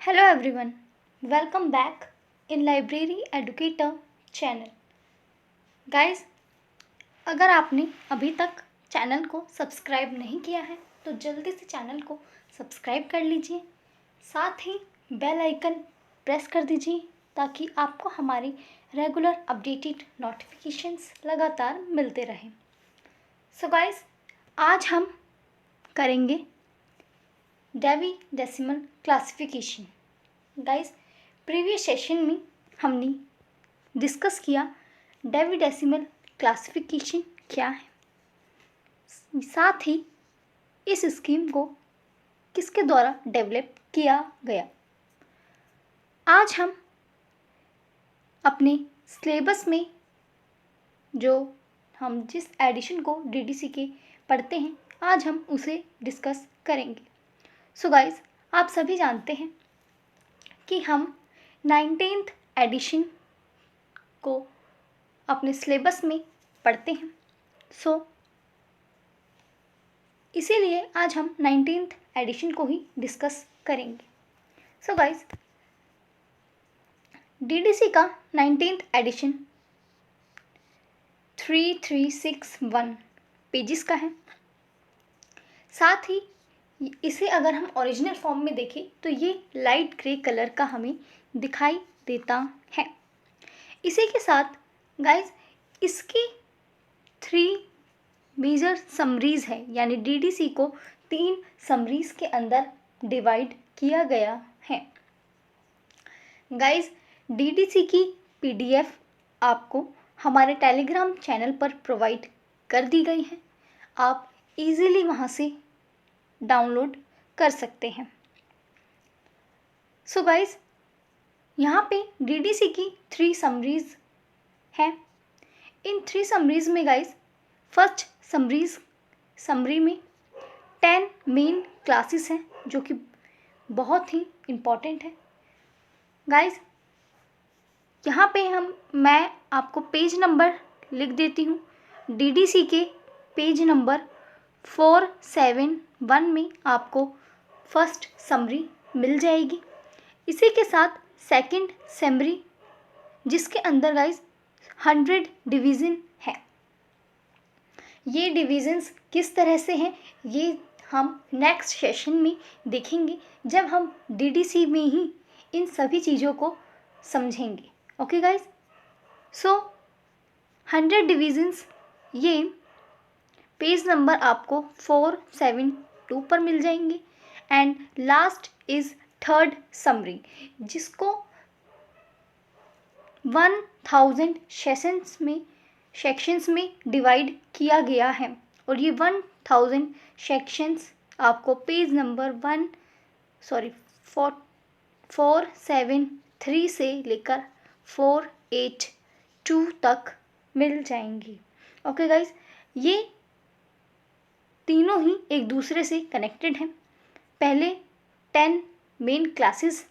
Hello everyone, welcome back in Library Educator channel. Guys, अगर आपने अभी तक चैनल को सब्सक्राइब नहीं किया है तो जल्दी से चैनल को सब्सक्राइब कर लीजिए, साथ ही बेल आइकन प्रेस कर दीजिए ताकि आपको हमारी रेगुलर अपडेटेड नोटिफिकेशंस लगातार मिलते रहें। सो गाइस, आज हम करेंगे Dewey decimal classification. Guys, previous session में हमने डिस्कस किया डेवी डेसिमल क्लासिफिकेशन क्या है, साथ ही इस स्कीम को किसके द्वारा डेवलप किया गया। आज हम अपने सिलेबस में जो हम जिस एडिशन को डीडीसी के पढ़ते हैं, आज हम उसे डिस्कस करेंगे। सो गाइस, आप सभी जानते हैं कि हम 19th एडिशन को अपने सिलेबस में पढ़ते हैं। सो इसीलिए आज हम 19th एडिशन को ही डिस्कस करेंगे। सो गाइस, डीडीसी का 19th एडिशन 3361 पेजेस का है। साथ ही इसे अगर हम ओरिजिनल फॉर्म में देखें तो ये लाइट ग्रे कलर का हमें दिखाई देता है। इसी के साथ गाइस, इसकी 3 मेजर समरीज है, यानी डीडीसी को 3 समरीज के अंदर डिवाइड किया गया है। गाइस, डीडीसी की पीडीएफ आपको हमारे टेलीग्राम चैनल पर प्रोवाइड कर दी गई है। आप इजीली वहाँ से डाउनलोड कर सकते हैं। सो गाइस, यहाँ पे डीडीसी की 3 समरीज हैं। इन 3 समरीज में गाइस, फर्स्ट समरी में 10 मेन क्लासेस हैं जो कि बहुत ही इम्पॉर्टेंट है। गाइस, यहाँ पे मैं आपको पेज नंबर लिख देती हूँ। डीडीसी के पेज नंबर 471 में आपको फर्स्ट समरी मिल जाएगी। इसी के साथ सेकंड समरी, जिसके अंदर गाइस 100 डिवीज़न है। ये डिवीज़न्स किस तरह से हैं ये हम नेक्स्ट सेशन में देखेंगे, जब हम डीडीसी में ही इन सभी चीज़ों को समझेंगे। ओके गाइस, सो 100 डिवीज़न्स ये पेज नंबर आपको 472 पर मिल जाएंगे। And last is third summary, जिसको 1000 सेक्शंस में डिवाइड किया गया है। और ये 1000 सेक्शंस आपको पेज नंबर 473 से लेकर 482 तक मिल जाएंगी। ओके गाइस, ये तीनों ही एक दूसरे से कनेक्टेड हैं। पहले 10 मेन क्लासेस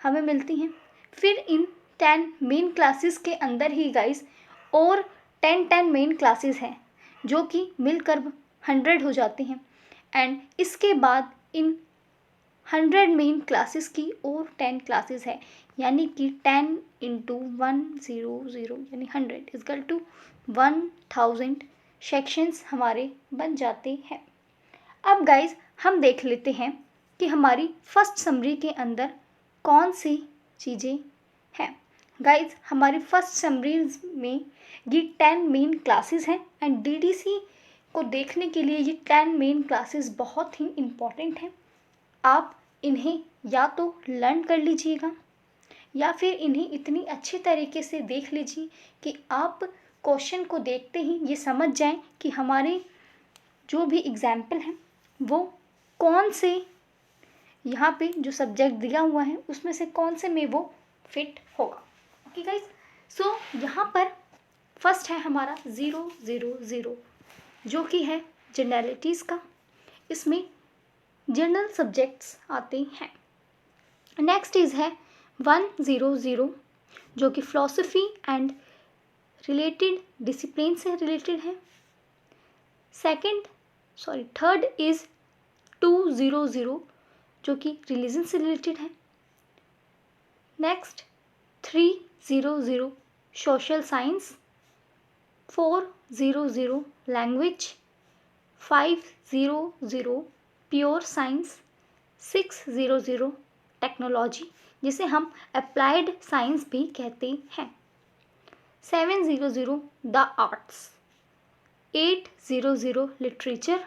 हमें मिलती हैं, फिर इन 10 मेन क्लासेस के अंदर ही गाइस और 10 मेन क्लासेस हैं जो कि मिलकर 100 हो जाते हैं। एंड इसके बाद इन 100 मेन क्लासेस की और 10 क्लासेस है, यानी कि 10 × 100 यानी 100 इक्वल टू 1000 सेक्शंस हमारे बन जाते हैं। अब गाइस, हम देख लेते हैं कि हमारी फर्स्ट समरी के अंदर कौन सी चीज़ें हैं। गाइस, हमारी फर्स्ट समरी में ये 10 मेन क्लासेस हैं। एंड डीडीसी को देखने के लिए ये 10 मेन क्लासेस बहुत ही इम्पॉर्टेंट हैं। आप इन्हें या तो लर्न कर लीजिएगा या फिर इन्हें इतनी अच्छी तरीके से देख लीजिए कि आप क्वेश्चन को देखते ही ये समझ जाएं कि हमारे जो भी एग्जाम्पल हैं वो कौन से यहाँ पे जो सब्जेक्ट दिया हुआ है उसमें से कौन से में वो फिट होगा। ओके गाइस, सो यहाँ पर फर्स्ट है हमारा 000 जो कि है जनरलिटीज़ का। इसमें जनरल सब्जेक्ट्स आते हैं। नेक्स्ट इज है 100 जो कि फिलोसफी एंड रिलेटेड डिसिप्लिन से रिलेटेड है। थर्ड इज 200 जो कि रिलीजन से रिलेटेड है। Next 300 social science, 400 language, 500 pure science, 600 technology जिसे हम अप्लाइड साइंस भी कहते हैं, 700 the arts, 800 literature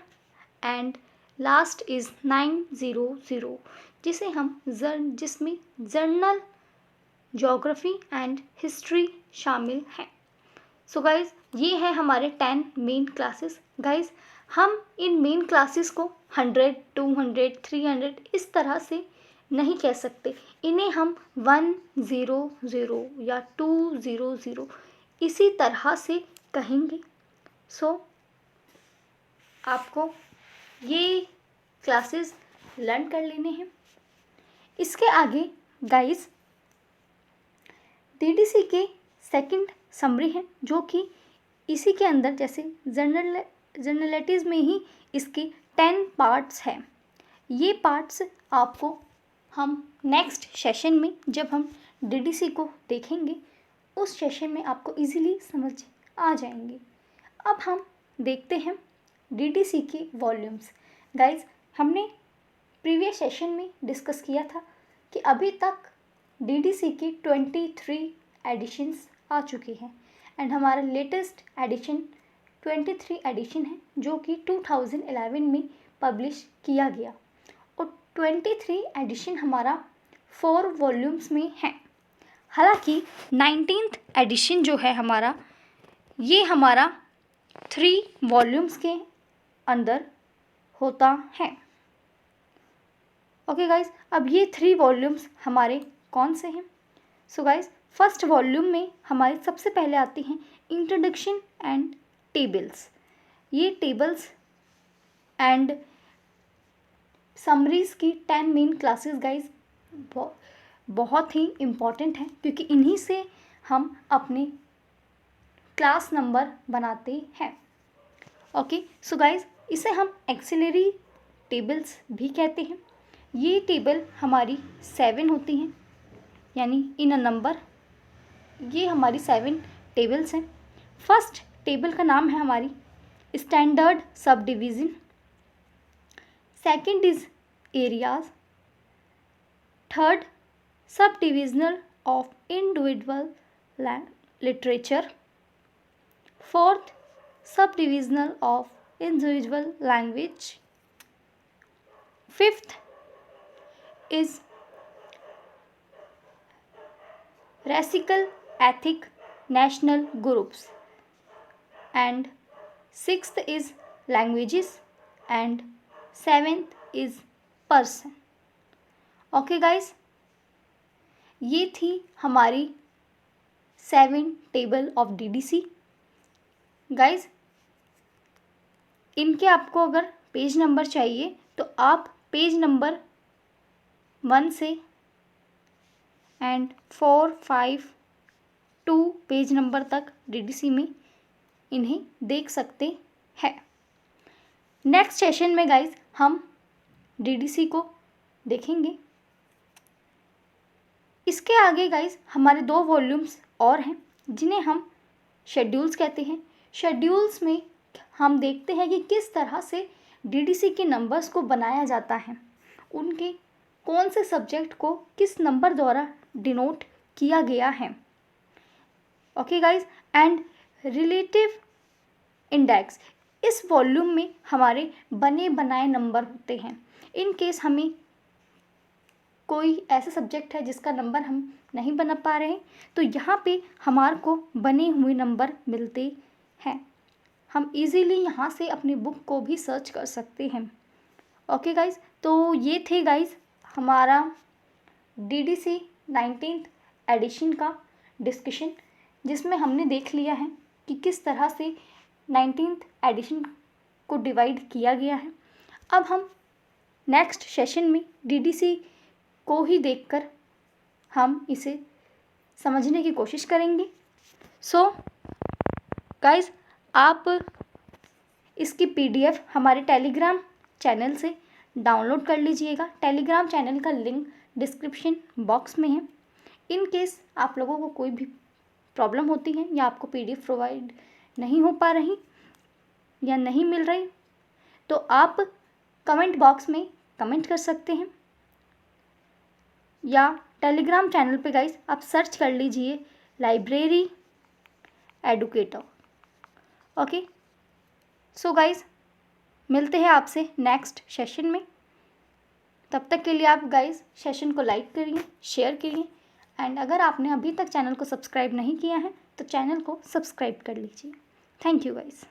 and last is 900 जिसमें जर्नल, ज्योग्राफी एंड हिस्ट्री शामिल हैं। सो गाइज ये है हमारे 10 मेन क्लासेस। गाइज हम इन मेन क्लासेस को 100, 200, 300 इस तरह से नहीं कह सकते, इन्हें हम 100 या 200 इसी तरह से कहेंगे। सो आपको ये क्लासेस लर्न कर लेने हैं। इसके आगे गाइस डीडीसी के सेकंड समरी है, जो कि इसी के अंदर जैसे जर्नलिटीज़ में ही इसके 10 पार्ट्स हैं। ये पार्ट्स आपको हम नेक्स्ट सेशन में जब हम डीडीसी को देखेंगे उस सेशन में आपको इजीली समझ आ जाएंगे। अब हम देखते हैं डीडीसी के वॉल्यूम्स। गाइज हमने प्रीवियस सेशन में डिस्कस किया था कि अभी तक डीडीसी की 23 एडिशंस आ चुकी हैं एंड हमारा लेटेस्ट एडिशन 23 एडिशन है जो कि 2011 में पब्लिश किया गया और 23 एडिशन हमारा 4 वॉल्यूम्स में है। हालांकि 19th एडिशन जो है हमारा, ये हमारा 3 वॉल्यूम्स के अंदर होता है। ओके गाइज, अब ये 3 वॉल्यूम्स हमारे कौन से हैं? सो गाइज फर्स्ट वॉल्यूम में हमारे सबसे पहले आती हैं इंट्रोडक्शन एंड टेबल्स। ये टेबल्स एंड समरीज की 10 मेन क्लासेस गाइज बहुत ही इम्पॉर्टेंट हैं, क्योंकि इन्हीं से हम अपने क्लास नंबर बनाते हैं। ओके सो गाइज इसे हम एक्सिलरी टेबल्स भी कहते हैं। ये टेबल हमारी 7 होती हैं, यानी इन अ नंबर ये हमारी 7 टेबल्स हैं। फर्स्ट टेबल का नाम है हमारी standard sub division, second is areas, third sub divisional of individual literature, fourth sub divisional of individual language, fifth is racial ethnic national groups and sixth is languages and seventh is person। Okay guys, ये थी हमारी 7 table of DDC. Guys इनके आपको अगर page number चाहिए तो आप page number 1 से एंड 4, 5, 2 पेज नंबर तक डीडीसी में इन्हें देख सकते हैं। नेक्स्ट सेशन में गाइज हम डीडीसी को देखेंगे। इसके आगे गाइज हमारे 2 वॉल्यूम्स और हैं जिन्हें हम शेड्यूल्स कहते हैं। शेड्यूल्स में हम देखते हैं कि किस तरह से डीडीसी के नंबर्स को बनाया जाता है, उनके कौन से सब्जेक्ट को किस नंबर द्वारा डिनोट किया गया है। Okay guys, and relative index, इस वॉल्यूम में हमारे बने बनाए नंबर होते हैं। इन केस हमें कोई ऐसा सब्जेक्ट है जिसका नंबर हम नहीं बना पा रहे हैं तो यहाँ पे हमारे को बने हुए नंबर मिलते हैं। हम इजीली यहाँ से अपनी बुक को भी सर्च कर सकते हैं। ओके गाइज, तो ये थे गाइज हमारा डीडीसी 19th एडिशन का डिस्कशन, जिसमें हमने देख लिया है कि किस तरह से 19th एडिशन को डिवाइड किया गया है। अब हम नेक्स्ट सेशन में डीडीसी को ही देखकर हम इसे समझने की कोशिश करेंगे। सो गाइस, आप इसकी PDF हमारे टेलीग्राम चैनल से डाउनलोड कर लीजिएगा। टेलीग्राम चैनल का लिंक डिस्क्रिप्शन बॉक्स में है। इन केस आप लोगों को कोई भी प्रॉब्लम होती है या आपको PDF प्रोवाइड नहीं हो पा रही या नहीं मिल रही, तो आप कमेंट बॉक्स में कमेंट कर सकते हैं, या टेलीग्राम चैनल पे गाइस आप सर्च कर लीजिए library educator. Okay, so guys मिलते हैं आपसे नेक्स्ट सेशन में। तब तक के लिए आप गाइस सेशन को लाइक करिए, शेयर करिए, एंड अगर आपने अभी तक चैनल को सब्सक्राइब नहीं किया है तो चैनल को सब्सक्राइब कर लीजिए। Thank you guys.